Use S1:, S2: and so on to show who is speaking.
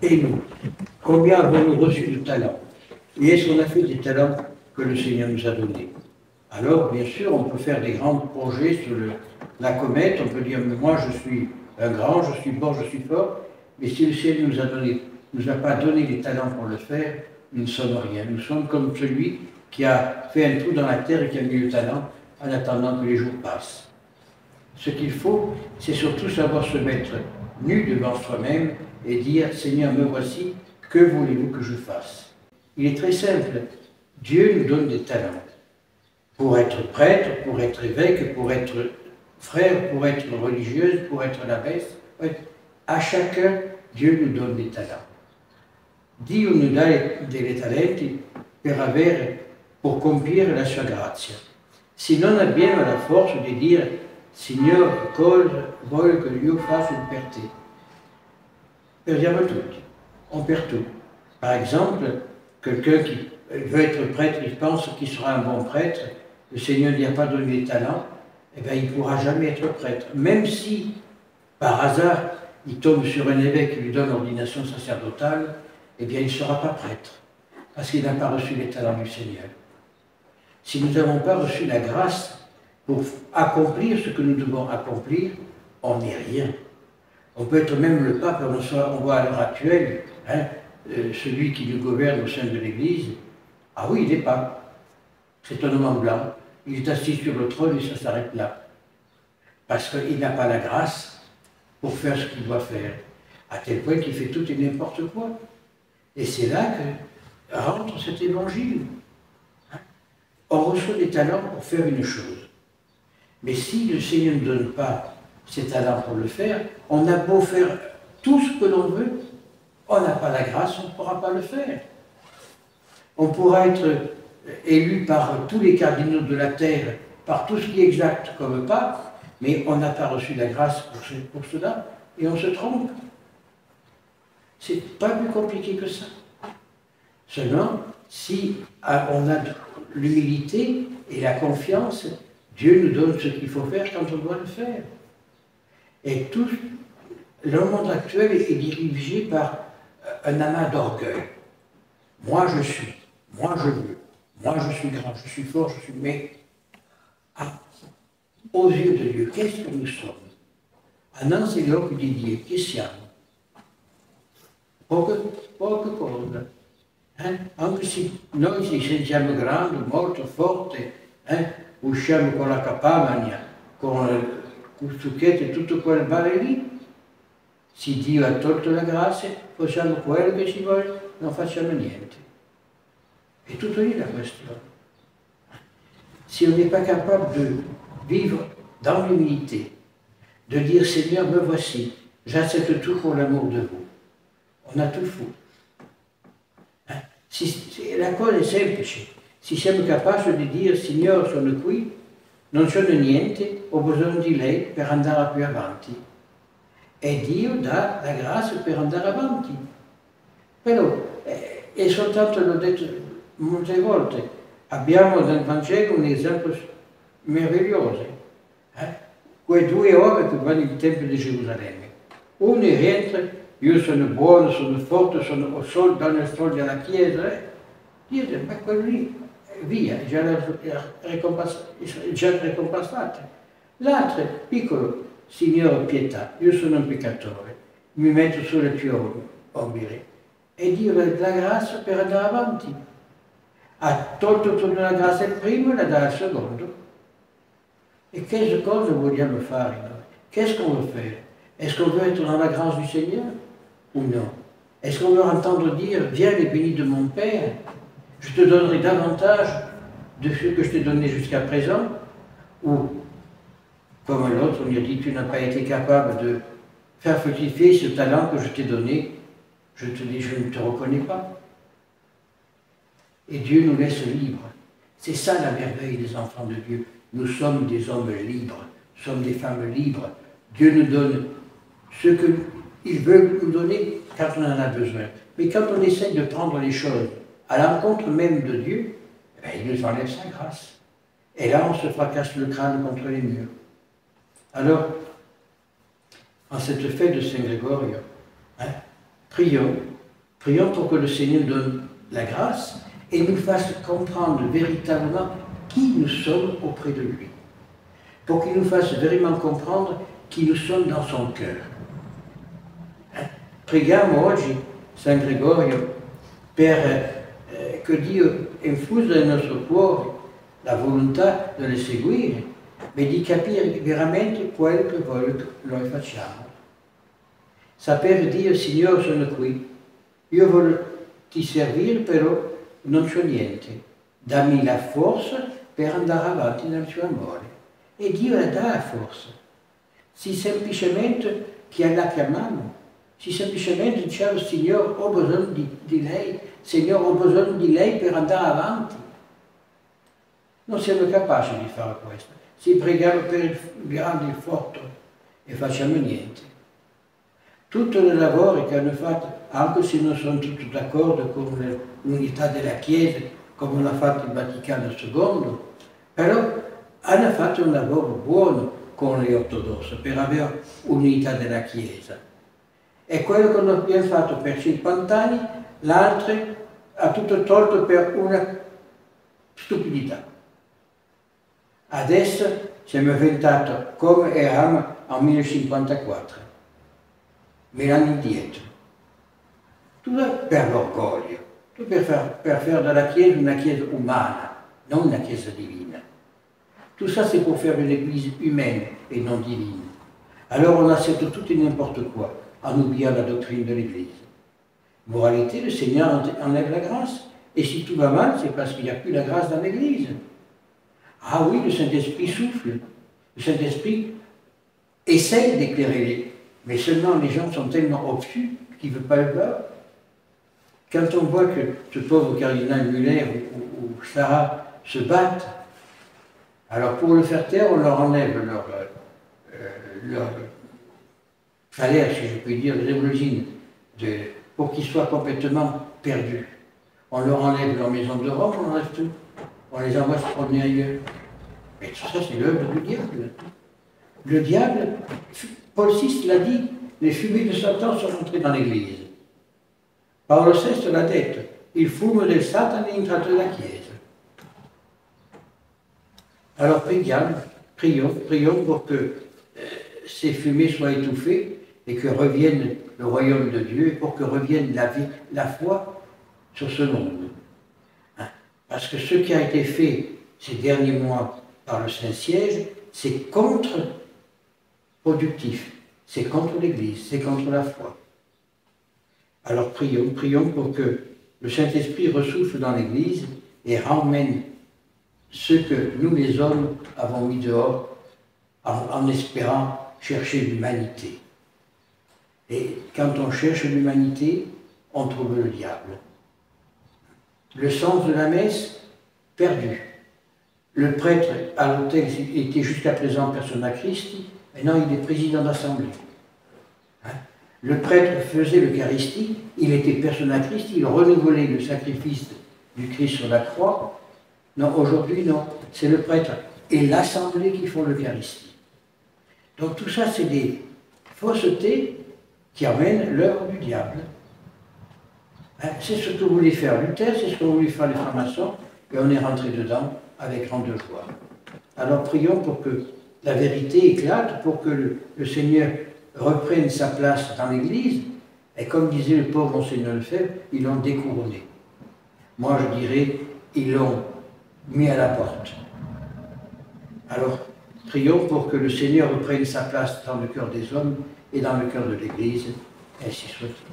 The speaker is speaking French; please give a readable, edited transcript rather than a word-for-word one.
S1: Et nous, combien avons-nous reçu de talents? Et est-ce qu'on a fait des talents que le Seigneur nous a donnés? Alors, bien sûr, on peut faire des grands projets sur la comète, on peut dire, moi je suis un grand, je suis bon, je suis fort, mais si le ciel nous a pas donné les talents pour le faire, nous ne sommes rien. Nous sommes comme celui qui a fait un trou dans la terre et qui a mis le talent en attendant que les jours passent. Ce qu'il faut, c'est surtout savoir se mettre nu devant soi-même et dire, Seigneur, me voici, que voulez-vous que je fasse? Il est très simple. Dieu nous donne des talents. Pour être prêtre, pour être évêque, pour être frère, pour être religieuse, pour être l'abbesse. À chacun, Dieu nous donne des talents. Dio nous dà dei talenti per avere, pour compiere la sua grazia. Se non abbiamo la forza di dire, Signore, cosa vuoi che io faccia per te? Perdiamo tutti, on perd tout. Par exemple, quelqu'un qui veut être prêtre, il pense qu'il sera un bon prêtre, le Seigneur n'y a pas donné de talent, eh bien, il ne pourra jamais être prêtre. Même si, par hasard, il tombe sur un évêque qui lui donne l'ordination sacerdotale, eh bien, il ne sera pas prêtre, parce qu'il n'a pas reçu les talents du Seigneur. Si nous n'avons pas reçu la grâce pour accomplir ce que nous devons accomplir, on n'est rien. On peut être même le pape, on voit à l'heure actuelle, celui qui nous gouverne au sein de l'Église, ah oui, il est pape. C'est un homme en blanc. Il est assis sur le trône et ça s'arrête là. Parce qu'il n'a pas la grâce pour faire ce qu'il doit faire. À tel point qu'il fait tout et n'importe quoi. Et c'est là que rentre cet évangile. On reçoit des talents pour faire une chose. Mais si le Seigneur ne donne pas ses talents pour le faire, on a beau faire tout ce que l'on veut, on n'a pas la grâce, on ne pourra pas le faire. On pourra être élu par tous les cardinaux de la terre, par tout ce qui est exact comme pape, mais on n'a pas reçu la grâce pour cela, et on se trompe. C'est pas plus compliqué que ça. Seulement, si on a l'humilité et la confiance, Dieu nous donne ce qu'il faut faire quand on doit le faire. Et tout le monde actuel est dirigé par un amas d'orgueil. Moi je suis, moi je veux, moi je suis grand, je suis fort, je suis... Mais aux yeux de Dieu, qu'est-ce que nous sommes? Annanzi agli occhi di Dio, chi siamo? Poche cose. Anche se noi ci sentiamo grandi, molto forti, usciamo con la capamania, con il succhetto e tutto quel male lì, se Dio ha tolto la grazia, facciamo quello che ci vuole, non facciamo niente. È tutto lì la questione. Si on n'est pas capable de vivre dans l'humilité, de dire Seigneur, me voici, j'accepte tout pour l'amour de vous, on a tout fou. La cosa è semplice, se siamo capaci di dire Signore sono qui, non sono niente, ho bisogno di lei per andare più avanti. E Dio dà la grazia per andare avanti. Però, e soltanto l'ho detto molte volte, abbiamo nel Vangelo un esempio meraviglioso. Quei due uomini che vanno in Tempio di Gerusalemme. Uno rientra, io sono buono, sono forte, sono danno il soldi alla Chiesa. Dio dice, ma quello lì, via, è già ricompensato. L'altro, piccolo, Signore pietà, io sono un peccatore, mi metto sulle tue opere. E Dio dà la grazia per andare avanti. Ha tolto tutta la grazia il primo e la dà al secondo. Et quelle chose vogliamo fare noi? Qu'est-ce qu'on veut faire? Est-ce qu'on veut être dans la grâce du Seigneur ou non? Est-ce qu'on veut entendre dire, viens les bénis de mon Père, je te donnerai davantage de ce que je t'ai donné jusqu'à présent? Ou, comme l'autre, on lui a dit, tu n'as pas été capable de faire fructifier ce talent que je t'ai donné, je te dis, je ne te reconnais pas. Et Dieu nous laisse libres. C'est ça la merveille des enfants de Dieu. Nous sommes des hommes libres, nous sommes des femmes libres. Dieu nous donne ce qu'il veut nous donner quand on en a besoin. Mais quand on essaie de prendre les choses à l'encontre même de Dieu, il nous enlève sa grâce. Et là, on se fracasse le crâne contre les murs. Alors, en cette fête de Saint Grégorio, Prions, prions pour que le Seigneur donne la grâce et nous fasse comprendre véritablement qui nous sommes auprès de lui. Pour qu'il nous fasse vraiment comprendre qui nous sommes dans son cœur. Preghiamo oggi San Gregorio che Dio infusa nel nostro cuore la volontà di le seguire, ma di capire veramente quello che noi facciamo. Sapere dire, Signore, sono qui, io voglio ti servire, però non c'ho niente. Dammi la forza per andare avanti nel suo amore. E Dio la dà la forza. Se semplicemente che la chiamiamo, se semplicemente diciamo, Signore, ho bisogno di lei, Signore, ho bisogno di lei per andare avanti. Non siamo capaci di fare questo. Se preghiamo per il grande forte e facciamo niente. Tutti i lavori che hanno fatto, anche se non sono tutti d'accordo con l'unità della Chiesa, come l'ha fatto il Vaticano II, però hanno fatto un lavoro buono con gli ortodossi per avere unità della Chiesa. E quello che noi abbiamo fatto per 50 anni, l'altro ha tutto tolto per una stupidità. Adesso siamo diventati come eravamo nel 1954, 1000 anni indietro. Tutto per l'orgoglio, tutto per fare della Chiesa una Chiesa umana, non una Chiesa divina. Tout ça, c'est pour faire une église humaine et non divine. Alors on accepte tout et n'importe quoi, en oubliant la doctrine de l'église. Moralité, le Seigneur enlève la grâce. Et si tout va mal, c'est parce qu'il n'y a plus la grâce dans l'église. Ah oui, le Saint-Esprit souffle. Le Saint-Esprit essaye d'éclairer, mais seulement les gens sont tellement obtus qu'ils ne veulent pas le voir. Quand on voit que ce pauvre cardinal Muller ou Sarah se battent, alors pour le faire taire, on leur enlève leur salaire, si je puis dire, les émologines, pour qu'ils soient complètement perdus. On leur enlève leur maison de Rome, on enlève tout. On les envoie se promener ailleurs. Mais tout ça, c'est l'œuvre du diable. Le diable, Paul VI l'a dit, les fumées de Satan sont entrées dans l'Église. Paolo VI l'a detto, il fumo del Satana è entrato nella Chiesa. Alors prions pour que ces fumées soient étouffées et que revienne le royaume de Dieu, et pour que revienne la foi sur ce monde. Parce que ce qui a été fait ces derniers mois par le Saint-Siège, c'est contre-productif, c'est contre l'Église, c'est contre la foi. Alors prions pour que le Saint-Esprit ressouffle dans l'Église et ramène ce que nous les hommes avons mis dehors en espérant chercher l'humanité. Et quand on cherche l'humanité, on trouve le diable. Le sens de la messe, perdu. Le prêtre à l'autel était jusqu'à présent persona Christi, maintenant il est président d'assemblée. Le prêtre faisait l'Eucharistie, il était persona Christi, il renouvelait le sacrifice du Christ sur la croix. Non, aujourd'hui non, c'est le prêtre et l'assemblée qui font l'Eucharistie. Donc tout ça, c'est des faussetés qui amènent l'œuvre du diable. C'est ce que voulait faire Luther, c'est ce que voulaient faire les francs-maçons, et on est rentré dedans avec grande joie. Alors prions pour que la vérité éclate, pour que le Seigneur reprenne sa place dans l'Église, et comme disait le pauvre Monseigneur Lefebvre, ils l'ont découronné. Moi je dirais, ils l'ont mis à la porte. Alors prions pour que le Seigneur reprenne sa place dans le cœur des hommes et dans le cœur de l'Église, ainsi soit-il.